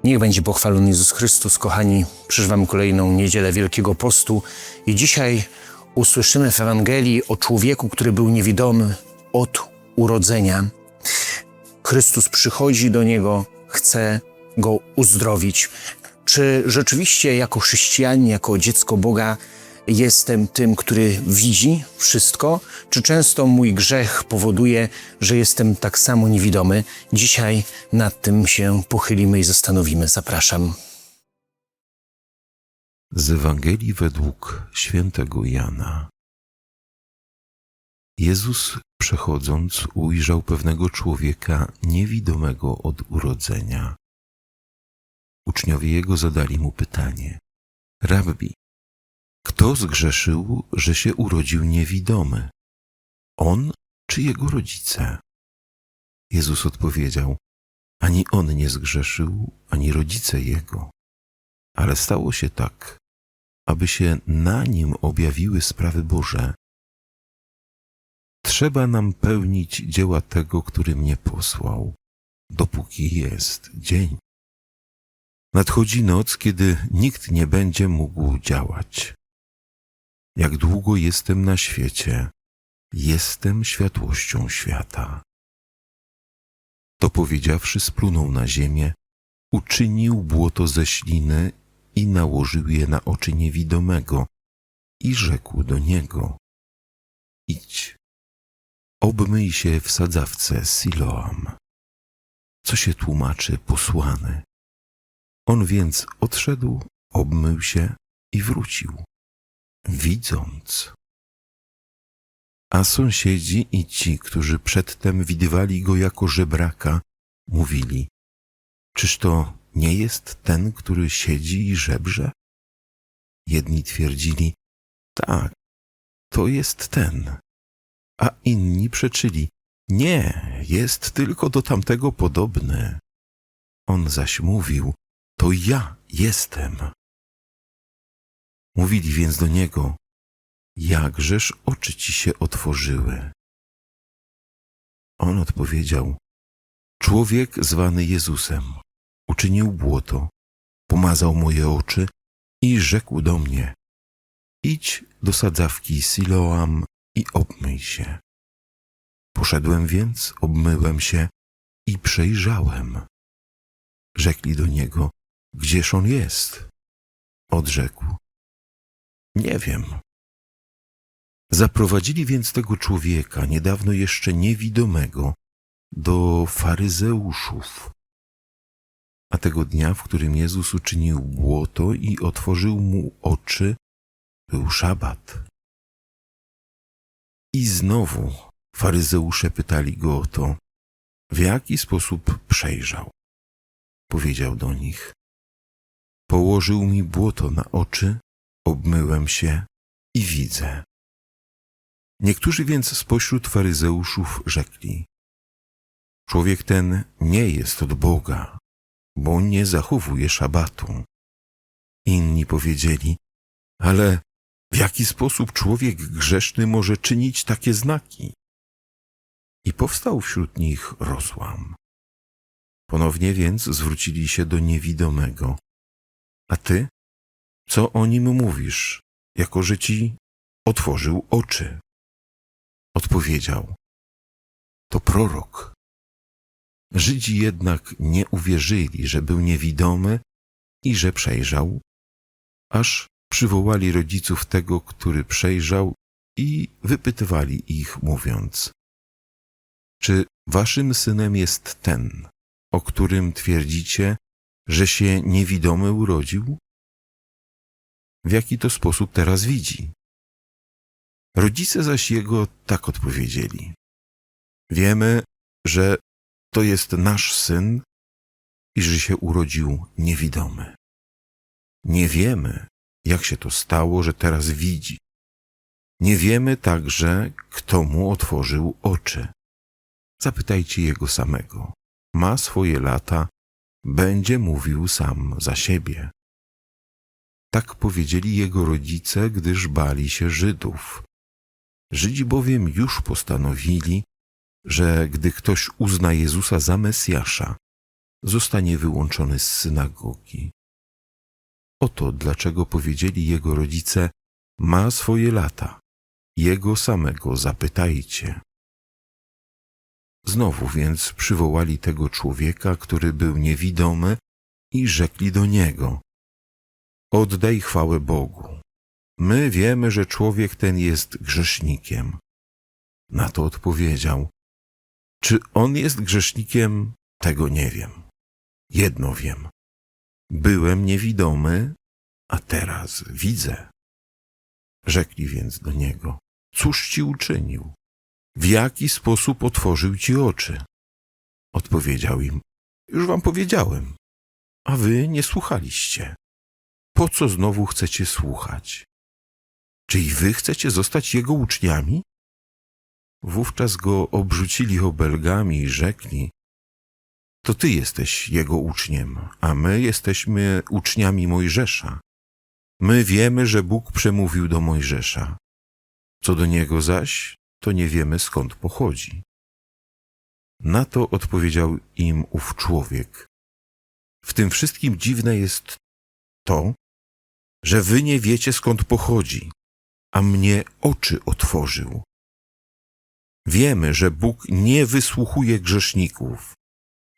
Niech będzie pochwalony Jezus Chrystus. Kochani, przeżywamy kolejną niedzielę Wielkiego Postu i dzisiaj usłyszymy w Ewangelii o człowieku, który był niewidomy od urodzenia. Chrystus przychodzi do niego, chce go uzdrowić. Czy rzeczywiście jako chrześcijanin, jako dziecko Boga jestem tym, który widzi wszystko? Czy często mój grzech powoduje, że jestem tak samo niewidomy? Dzisiaj nad tym się pochylimy i zastanowimy. Zapraszam. Z Ewangelii według świętego Jana. Jezus, przechodząc, ujrzał pewnego człowieka niewidomego od urodzenia. Uczniowie jego zadali mu pytanie: Rabbi, kto zgrzeszył, że się urodził niewidomy? On czy jego rodzice? Jezus odpowiedział: ani on nie zgrzeszył, ani rodzice jego. Ale stało się tak, aby się na nim objawiły sprawy Boże. Trzeba nam pełnić dzieła tego, który mnie posłał, dopóki jest dzień. Nadchodzi noc, kiedy nikt nie będzie mógł działać. Jak długo jestem na świecie, jestem światłością świata. To powiedziawszy, splunął na ziemię, uczynił błoto ze śliny i nałożył je na oczy niewidomego i rzekł do niego: idź, obmyj się w sadzawce Siloam, co się tłumaczy posłany. On więc odszedł, obmył się i wrócił, widząc. A sąsiedzi i ci, którzy przedtem widywali go jako żebraka, mówili: czyż to nie jest ten, który siedzi i żebrze? Jedni twierdzili: tak, to jest ten. A inni przeczyli: nie, jest tylko do tamtego podobny. On zaś mówił: to ja jestem. Mówili więc do niego: jakżeż oczy ci się otworzyły? On odpowiedział: człowiek zwany Jezusem uczynił błoto, pomazał moje oczy i rzekł do mnie: idź do sadzawki Siloam i obmyj się. Poszedłem więc, obmyłem się i przejrzałem. Rzekli do niego: gdzież on jest? Odrzekł: nie wiem. Zaprowadzili więc tego człowieka, niedawno jeszcze niewidomego, do faryzeuszów. A tego dnia, w którym Jezus uczynił błoto i otworzył mu oczy, był szabat. I znowu faryzeusze pytali go o to, w jaki sposób przejrzał. Powiedział do nich: położył mi błoto na oczy, obmyłem się i widzę. Niektórzy więc spośród faryzeuszów rzekli: człowiek ten nie jest od Boga, bo nie zachowuje szabatu. Inni powiedzieli: ale w jaki sposób człowiek grzeszny może czynić takie znaki? I powstał wśród nich rozłam. Ponownie więc zwrócili się do niewidomego: a ty, co o nim mówisz, jako że ci otworzył oczy? Odpowiedział: to prorok. Żydzi jednak nie uwierzyli, że był niewidomy i że przejrzał, aż przywołali rodziców tego, który przejrzał, i wypytywali ich, mówiąc: czy waszym synem jest ten, o którym twierdzicie, że się niewidomy urodził? W jaki to sposób teraz widzi? Rodzice zaś jego tak odpowiedzieli: wiemy, że to jest nasz syn i że się urodził niewidomy. Nie wiemy, jak się to stało, że teraz widzi. Nie wiemy także, kto mu otworzył oczy. Zapytajcie jego samego. Ma swoje lata, będzie mówił sam za siebie. Tak powiedzieli jego rodzice, gdyż bali się Żydów. Żydzi bowiem już postanowili, że gdy ktoś uzna Jezusa za Mesjasza, zostanie wyłączony z synagogi. Oto dlaczego powiedzieli jego rodzice: ma swoje lata, jego samego zapytajcie. Znowu więc przywołali tego człowieka, który był niewidomy, i rzekli do niego: oddaj chwałę Bogu. My wiemy, że człowiek ten jest grzesznikiem. Na to odpowiedział: czy on jest grzesznikiem, tego nie wiem. Jedno wiem: byłem niewidomy, a teraz widzę. Rzekli więc do niego: cóż ci uczynił? W jaki sposób otworzył ci oczy? Odpowiedział im: już wam powiedziałem, a wy nie słuchaliście. Po co znowu chcecie słuchać? Czy i wy chcecie zostać jego uczniami? Wówczas go obrzucili obelgami i rzekli: to ty jesteś jego uczniem, a my jesteśmy uczniami Mojżesza. My wiemy, że Bóg przemówił do Mojżesza. Co do niego zaś, to nie wiemy, skąd pochodzi. Na to odpowiedział im ów człowiek: w tym wszystkim dziwne jest to, że wy nie wiecie, skąd pochodzi, a mnie oczy otworzył. Wiemy, że Bóg nie wysłuchuje grzeszników,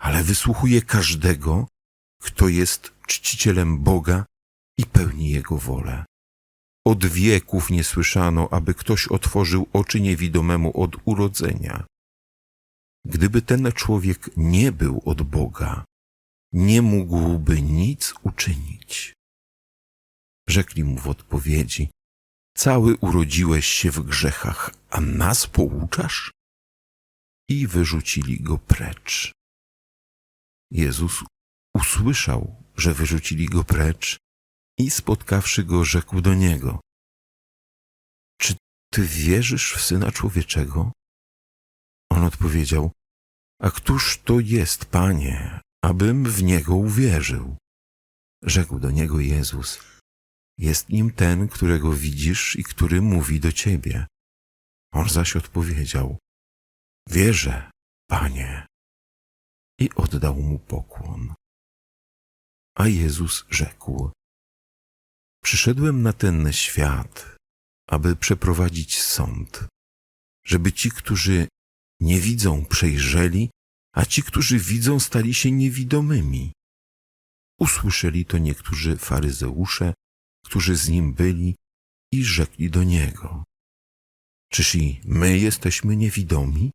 ale wysłuchuje każdego, kto jest czcicielem Boga i pełni Jego wolę. Od wieków nie słyszano, aby ktoś otworzył oczy niewidomemu od urodzenia. Gdyby ten człowiek nie był od Boga, nie mógłby nic uczynić. Rzekli mu w odpowiedzi: cały urodziłeś się w grzechach, a nas pouczasz? I wyrzucili go precz. Jezus usłyszał, że wyrzucili go precz, i spotkawszy go, rzekł do niego: czy ty wierzysz w Syna Człowieczego? On odpowiedział: a któż to jest, Panie, abym w niego uwierzył? Rzekł do niego Jezus: jest nim ten, którego widzisz i który mówi do ciebie. On zaś odpowiedział: wierzę, Panie. I oddał mu pokłon. A Jezus rzekł: przyszedłem na ten świat, aby przeprowadzić sąd, żeby ci, którzy nie widzą, przejrzeli, a ci, którzy widzą, stali się niewidomymi. Usłyszeli to niektórzy faryzeusze, którzy z nim byli, i rzekli do niego: czyż i my jesteśmy niewidomi?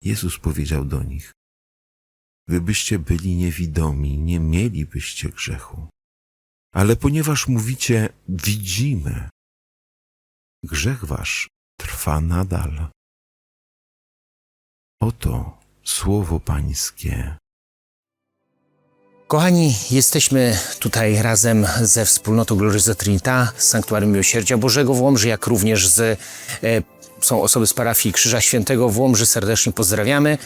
Jezus powiedział do nich: gdybyście byli niewidomi, nie mielibyście grzechu. Ale ponieważ mówicie: widzimy, grzech wasz trwa nadal. Oto słowo Pańskie. Kochani, jesteśmy tutaj razem ze wspólnotą Gloriosa Trinita z Sanktuarium Miłosierdzia Bożego w Łomży, jak również są osoby z parafii Krzyża Świętego w Łomży. Serdecznie pozdrawiamy.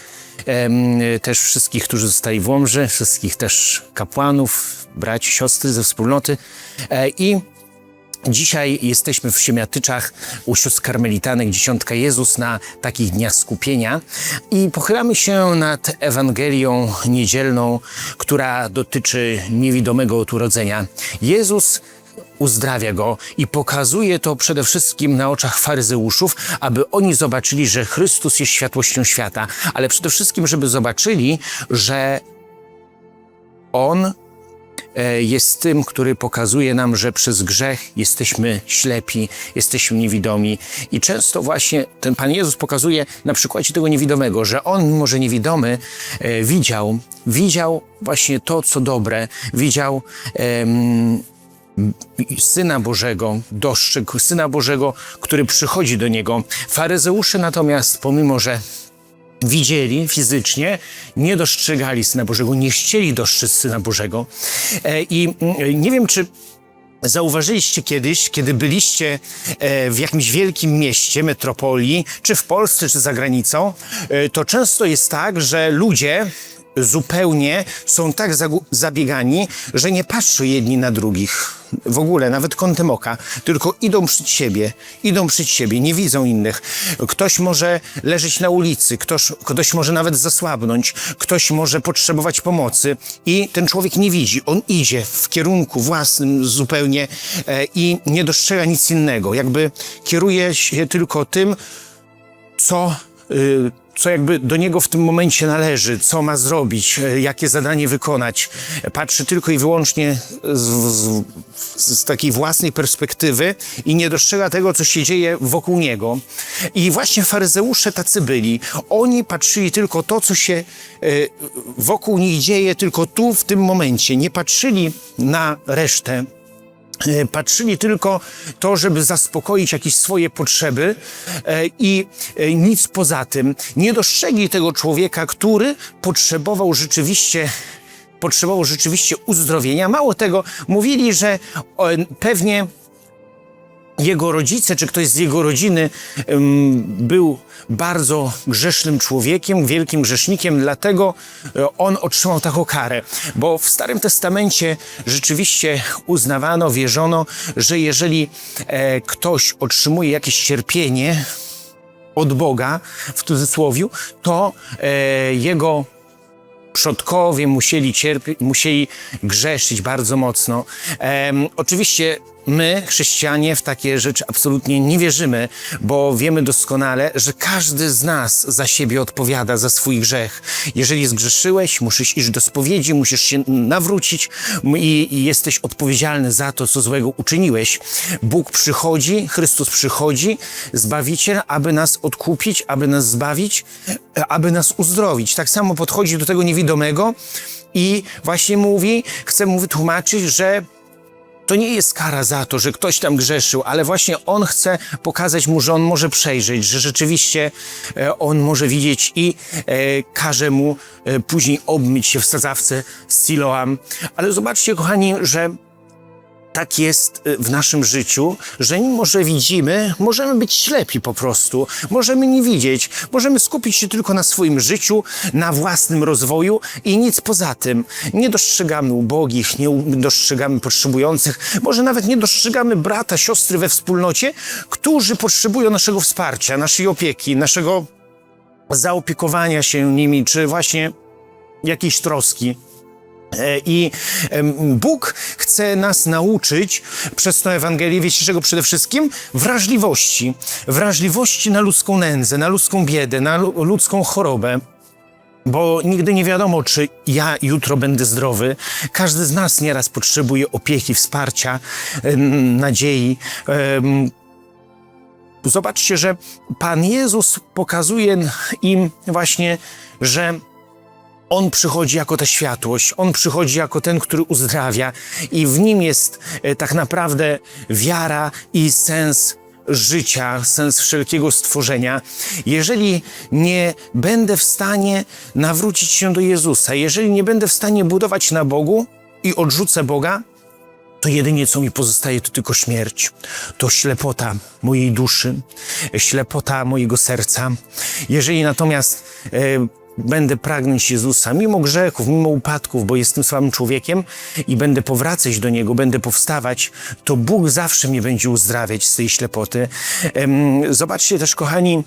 Też wszystkich, którzy zostali w Łomży, wszystkich też kapłanów, braci, siostry ze wspólnoty. I dzisiaj jesteśmy w Siemiatyczach u sióstr karmelitanek Dziesiątka Jezus na takich dniach skupienia i pochylamy się nad Ewangelią niedzielną, która dotyczy niewidomego od urodzenia. Jezus uzdrawia go i pokazuje to przede wszystkim na oczach faryzeuszów, aby oni zobaczyli, że Chrystus jest światłością świata, ale przede wszystkim, żeby zobaczyli, że On jest tym, który pokazuje nam, że przez grzech jesteśmy ślepi, jesteśmy niewidomi. I często właśnie ten Pan Jezus pokazuje na przykładzie tego niewidomego, że on, mimo że niewidomy, widział właśnie to, co dobre, widział Syna Bożego, dostrzegł Syna Bożego, który przychodzi do niego. Faryzeusze natomiast, pomimo że widzieli fizycznie, nie dostrzegali Syna Bożego, nie chcieli dostrzec Syna Bożego. I nie wiem, czy zauważyliście kiedyś, kiedy byliście w jakimś wielkim mieście, metropolii, czy w Polsce, czy za granicą, to często jest tak, że ludzie zupełnie są tak zabiegani, że nie patrzą jedni na drugich. W ogóle, nawet kątem oka, tylko idą przed siebie, nie widzą innych. Ktoś może leżeć na ulicy, ktoś może nawet zasłabnąć, ktoś może potrzebować pomocy i ten człowiek nie widzi. On idzie w kierunku własnym zupełnie i nie dostrzega nic innego. Jakby kieruje się tylko tym, co jakby do niego w tym momencie należy, co ma zrobić, jakie zadanie wykonać. Patrzy tylko i wyłącznie z takiej własnej perspektywy i nie dostrzega tego, co się dzieje wokół niego. I właśnie faryzeusze tacy byli. Oni patrzyli tylko to, co się wokół nich dzieje, tylko tu, w tym momencie. Nie patrzyli na resztę. Patrzyli tylko to, żeby zaspokoić jakieś swoje potrzeby i nic poza tym. Nie dostrzegli tego człowieka, który potrzebował rzeczywiście uzdrowienia. Mało tego, mówili, że pewnie jego rodzice, czy ktoś z jego rodziny był bardzo grzesznym człowiekiem, wielkim grzesznikiem, dlatego on otrzymał taką karę. Bo w Starym Testamencie rzeczywiście uznawano, wierzono, że jeżeli ktoś otrzymuje jakieś cierpienie od Boga, w cudzysłowiu, to jego przodkowie musieli grzeszyć bardzo mocno. Oczywiście my, chrześcijanie, w takie rzeczy absolutnie nie wierzymy, bo wiemy doskonale, że każdy z nas za siebie odpowiada za swój grzech. Jeżeli zgrzeszyłeś, musisz iść do spowiedzi, musisz się nawrócić i jesteś odpowiedzialny za to, co złego uczyniłeś. Bóg przychodzi, Chrystus przychodzi, Zbawiciel, aby nas odkupić, aby nas zbawić, aby nas uzdrowić. Tak samo podchodzi do tego niewidomego i właśnie chce mu wytłumaczyć, że to nie jest kara za to, że ktoś tam grzeszył, ale właśnie on chce pokazać mu, że on może przejrzeć, że rzeczywiście on może widzieć i każe mu później obmyć się w sadzawce z Siloam. Ale zobaczcie, kochani, że tak jest w naszym życiu, że mimo, że widzimy, możemy być ślepi po prostu, możemy nie widzieć, możemy skupić się tylko na swoim życiu, na własnym rozwoju i nic poza tym. Nie dostrzegamy ubogich, nie dostrzegamy potrzebujących, może nawet nie dostrzegamy brata, siostry we wspólnocie, którzy potrzebują naszego wsparcia, naszej opieki, naszego zaopiekowania się nimi, czy właśnie jakiejś troski. I Bóg chce nas nauczyć przez tę Ewangelię, wiecie czego przede wszystkim? Wrażliwości. Wrażliwości na ludzką nędzę, na ludzką biedę, na ludzką chorobę. Bo nigdy nie wiadomo, czy ja jutro będę zdrowy. Każdy z nas nieraz potrzebuje opieki, wsparcia, nadziei. Zobaczcie, że Pan Jezus pokazuje im właśnie, że On przychodzi jako ta światłość, On przychodzi jako ten, który uzdrawia i w Nim jest tak naprawdę wiara i sens życia, sens wszelkiego stworzenia. Jeżeli nie będę w stanie nawrócić się do Jezusa, jeżeli nie będę w stanie budować na Bogu i odrzucę Boga, to jedynie co mi pozostaje to tylko śmierć. To ślepota mojej duszy, ślepota mojego serca. Jeżeli natomiast będę pragnąć Jezusa, mimo grzechów, mimo upadków, bo jestem słabym człowiekiem i będę powracać do Niego, będę powstawać, to Bóg zawsze mnie będzie uzdrawiać z tej ślepoty. Zobaczcie też, kochani,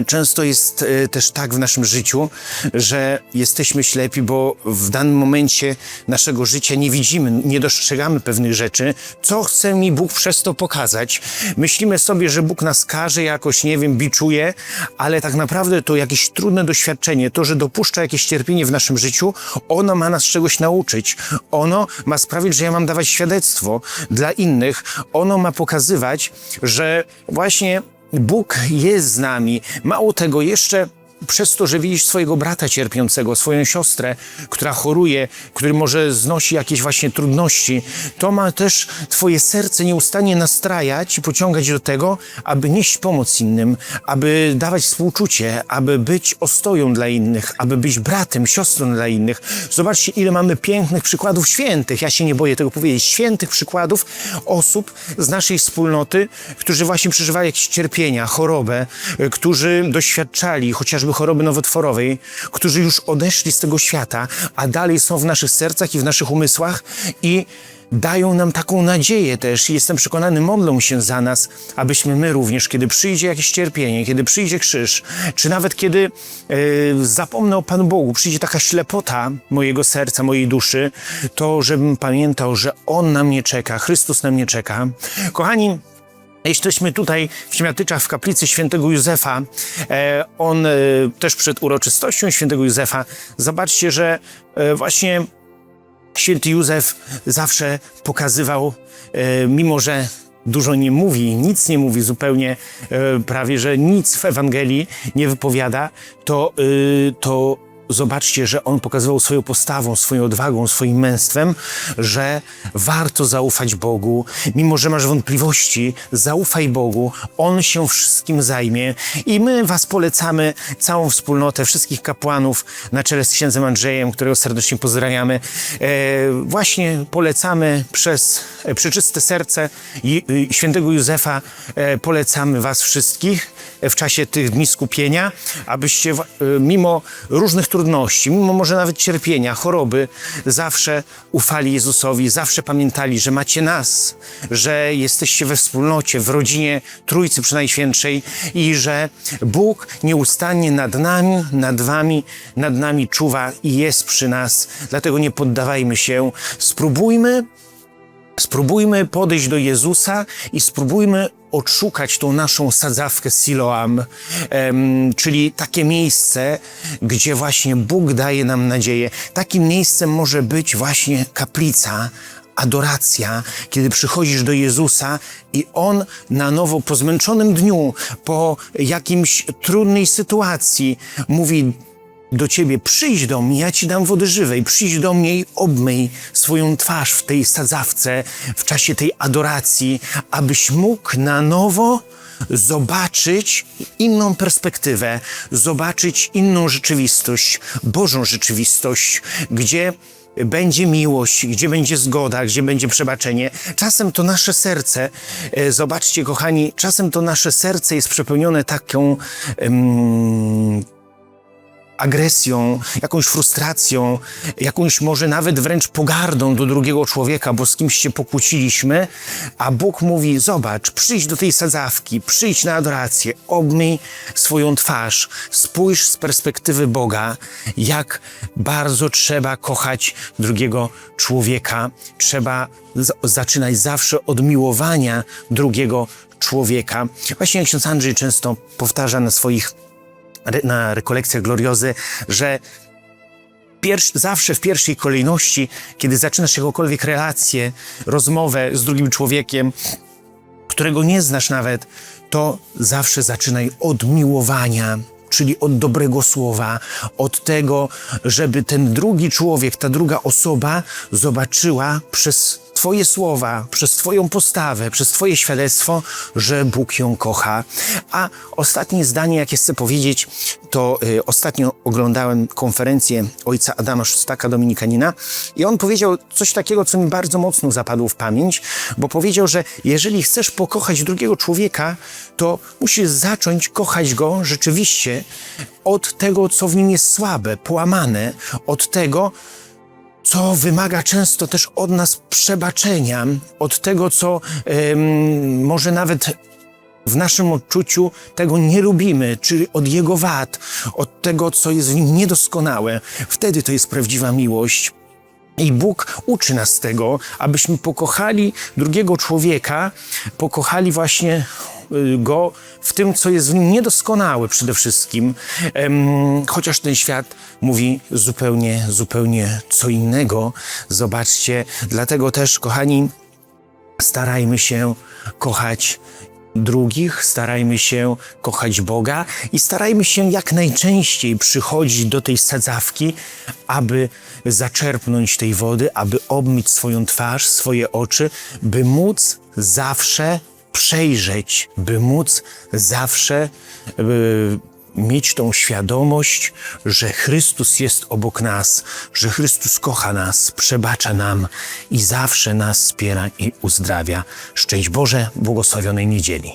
często jest też tak w naszym życiu, że jesteśmy ślepi, bo w danym momencie naszego życia nie widzimy, nie dostrzegamy pewnych rzeczy. Co chce mi Bóg przez to pokazać? Myślimy sobie, że Bóg nas karze jakoś, nie wiem, biczuje, ale tak naprawdę to jakieś trudne doświadczenie, to, że dopuszcza jakieś cierpienie w naszym życiu, ono ma nas czegoś nauczyć. Ono ma sprawić, że ja mam dawać świadectwo dla innych. Ono ma pokazywać, że właśnie Bóg jest z nami. Mało tego, jeszcze przez to, że widzisz swojego brata cierpiącego, swoją siostrę, która choruje, który może znosi jakieś właśnie trudności, to ma też twoje serce nieustannie nastrajać i pociągać do tego, aby nieść pomoc innym, aby dawać współczucie, aby być ostoją dla innych, aby być bratem, siostrą dla innych. Zobaczcie, ile mamy pięknych przykładów świętych, ja się nie boję tego powiedzieć, świętych przykładów osób z naszej wspólnoty, którzy właśnie przeżywali jakieś cierpienia, chorobę, którzy doświadczali chociażby choroby, choroby nowotworowej, którzy już odeszli z tego świata, a dalej są w naszych sercach i w naszych umysłach i dają nam taką nadzieję też i jestem przekonany, modlą się za nas, abyśmy my również, kiedy przyjdzie jakieś cierpienie, kiedy przyjdzie krzyż, czy nawet kiedy zapomnę o Panu Bogu, przyjdzie taka ślepota mojego serca, mojej duszy, to żebym pamiętał, że On na mnie czeka, Chrystus na mnie czeka. Kochani, jesteśmy tutaj w Śmiatyczach w kaplicy świętego Józefa. On też przed uroczystością świętego Józefa. Zobaczcie, że właśnie święty Józef zawsze pokazywał, mimo że dużo nie mówi, nic nie mówi zupełnie, prawie że nic w Ewangelii nie wypowiada, to zobaczcie, że on pokazywał swoją postawą, swoją odwagą, swoim męstwem, że warto zaufać Bogu. Mimo że masz wątpliwości, zaufaj Bogu. On się wszystkim zajmie. I my was polecamy, całą wspólnotę, wszystkich kapłanów na czele z księdzem Andrzejem, którego serdecznie pozdrawiamy. Właśnie polecamy przez przeczyste serce świętego Józefa, polecamy was wszystkich w czasie tych dni skupienia, abyście mimo różnych trudności, mimo może nawet cierpienia, choroby, zawsze ufali Jezusowi, zawsze pamiętali, że macie nas, że jesteście we wspólnocie, w rodzinie Trójcy Przenajświętszej i że Bóg nieustannie nad nami, nad wami, nad nami czuwa i jest przy nas. Dlatego nie poddawajmy się. Spróbujmy podejść do Jezusa i spróbujmy odszukać tą naszą sadzawkę Siloam, czyli takie miejsce, gdzie właśnie Bóg daje nam nadzieję. Takim miejscem może być właśnie kaplica, adoracja, kiedy przychodzisz do Jezusa i On na nowo po zmęczonym dniu, po jakimś trudnej sytuacji mówi do ciebie: przyjdź do mnie, ja ci dam wody żywej, przyjdź do mnie i obmyj swoją twarz w tej sadzawce, w czasie tej adoracji, abyś mógł na nowo zobaczyć inną perspektywę, zobaczyć inną rzeczywistość, Bożą rzeczywistość, gdzie będzie miłość, gdzie będzie zgoda, gdzie będzie przebaczenie. Czasem to nasze serce, zobaczcie kochani, czasem to nasze serce jest przepełnione taką agresją, jakąś frustracją, jakąś może nawet wręcz pogardą do drugiego człowieka, bo z kimś się pokłóciliśmy, a Bóg mówi: zobacz, przyjdź do tej sadzawki, przyjdź na adorację, obmyj swoją twarz, spójrz z perspektywy Boga, jak bardzo trzeba kochać drugiego człowieka. Trzeba zaczynać zawsze od miłowania drugiego człowieka. Właśnie ksiądz Andrzej często powtarza na rekolekcjach Gloriozy, że zawsze w pierwszej kolejności, kiedy zaczynasz jakąkolwiek relację, rozmowę z drugim człowiekiem, którego nie znasz nawet, to zawsze zaczynaj od miłowania, czyli od dobrego słowa, od tego, żeby ten drugi człowiek, ta druga osoba zobaczyła przez Twoje słowa, przez Twoją postawę, przez Twoje świadectwo, że Bóg ją kocha. A ostatnie zdanie, jakie chcę powiedzieć, to ostatnio oglądałem konferencję ojca Adama Szostaka, dominikanina, i on powiedział coś takiego, co mi bardzo mocno zapadło w pamięć, bo powiedział, że jeżeli chcesz pokochać drugiego człowieka, to musisz zacząć kochać go rzeczywiście od tego, co w nim jest słabe, połamane, od tego, co wymaga często też od nas przebaczenia, od tego, co może nawet w naszym odczuciu tego nie lubimy, czyli od jego wad, od tego, co jest w nim niedoskonałe. Wtedy to jest prawdziwa miłość. I Bóg uczy nas tego, abyśmy pokochali drugiego człowieka, pokochali właśnie go w tym, co jest w nim niedoskonałe przede wszystkim, chociaż ten świat mówi zupełnie co innego. Zobaczcie, dlatego też, kochani, starajmy się kochać drugich, starajmy się kochać Boga i starajmy się jak najczęściej przychodzić do tej sadzawki, aby zaczerpnąć tej wody, aby obmyć swoją twarz, swoje oczy, by móc zawsze przejrzeć, by móc zawsze mieć tą świadomość, że Chrystus jest obok nas, że Chrystus kocha nas, przebacza nam i zawsze nas wspiera i uzdrawia. Szczęść Boże, błogosławionej niedzieli.